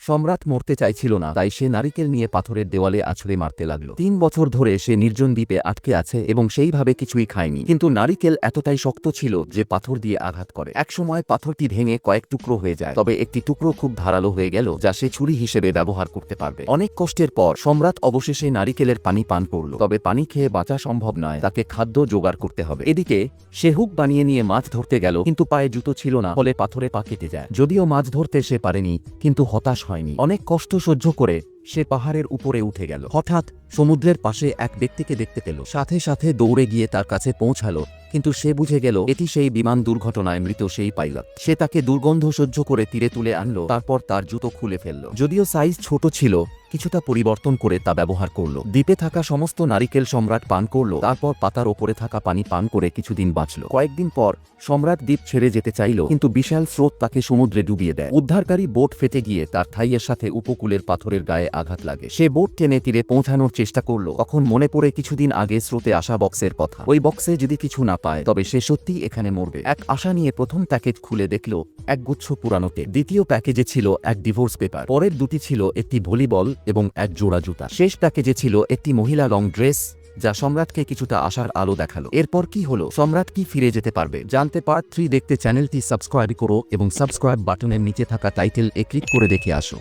সম্রাট মরতে চাইছিল না, তাই সে নারিকেল নিয়ে পাথরের দেওয়ালে আছড়ে মারতে লাগল। ৩ বছর ধরে সে নির্জন দ্বীপে আটকে আছে এবং সেইভাবে কিছুই খায়নি, কিন্তু নারিকেল এতটাই শক্ত ছিল যে পাথর দিয়ে আঘাত করে। একসময় পাথরটি ভেঙে কয়েক টুকরো হয়ে যায়, তবে একটি টুকরো খুব ধারালো হয়ে গেল যা সে ছুরি হিসেবে ব্যবহার করতে পারবে। অনেক কষ্টের পর সম্রাট অবশেষে নারিকেলের পানি পান করল, তবে পানি খেয়ে বাঁচা সম্ভব নয়, তাকে খাদ্য জোগাড় করতে হবে। এদিকে সে হুক বানিয়ে নিয়ে মাছ ধরতে গেল, কিন্তু পায়ে জুতো ছিল না, ফলে পাথরে পা কেটে যায়। যদিও মাছ ধরতে সে পারেনি, কিন্তু হতাশ হয়নি। অনেক কষ্ট সহ্য করে সে পাহাড়ের উপরে উঠে গেল। হঠাৎ সমুদ্রের পাশে এক ব্যক্তিকে দেখতে পেল। সাথে সাথে দৌড়ে গিয়ে তার কাছে পৌঁছালো, কিন্তু সে বুঝে গেল এটি সেই বিমান দুর্ঘটনায় মৃত সেই পাইলট। সে তাকে দুর্গন্ধ সহ্য করে তীরে তুলে আনলো, তারপর তার জুতো খুলে ফেলল। যদিও সাইজ ছোট ছিল, কিছুটা পরিবর্তন করে তা ব্যবহার করল। দ্বীপে থাকা সমস্ত নারিকেল সম্রাট পান করল, তারপর পাতার ওপরে থাকা পানি পান করে কিছুদিন বাঁচল। কয়েকদিন পর সম্রাট দ্বীপ ছেড়ে যেতে চাইল, কিন্তু বিশাল স্রোত তাকে সমুদ্রে ডুবিয়ে দেয়। উদ্ধারকারী বোট ফেটে গিয়ে তার থাইয়ের সাথে উপকূলের পাথরের গায়ে আঘাত লাগে। সে বোট টেনে তীরে পৌঁছানোর চেষ্টা করল, তখন মনে পড়ে কিছুদিন আগে স্রোতে আসা বক্সের কথা। ওই বক্সে যদি কিছু না পায় তবে সে সত্যিই এখানে মরবে। এক আশা নিয়ে প্রথম প্যাকেজ খুলে দেখল এক গুচ্ছ পুরানো টেপ। দ্বিতীয় প্যাকেজে ছিল এক ডিভোর্স পেপার। পরের দুটি ছিল একটি ভলিবল এবং এক জোড়া জুতা। শেষ প্যাকেজে ছিল একটি মহিলা লং ড্রেস, যা সম্রাটকে কিছুটা আশার আলো দেখালো। এরপর কি হলো? সম্রাট কি ফিরে যেতে পারবে? জানতে পার্ট 3 দেখতে চ্যানেলটি সাবস্ক্রাইব করো এবং সাবস্ক্রাইব বাটনের নিচে থাকা টাইটেল এ ক্লিক করে দেখে আসো।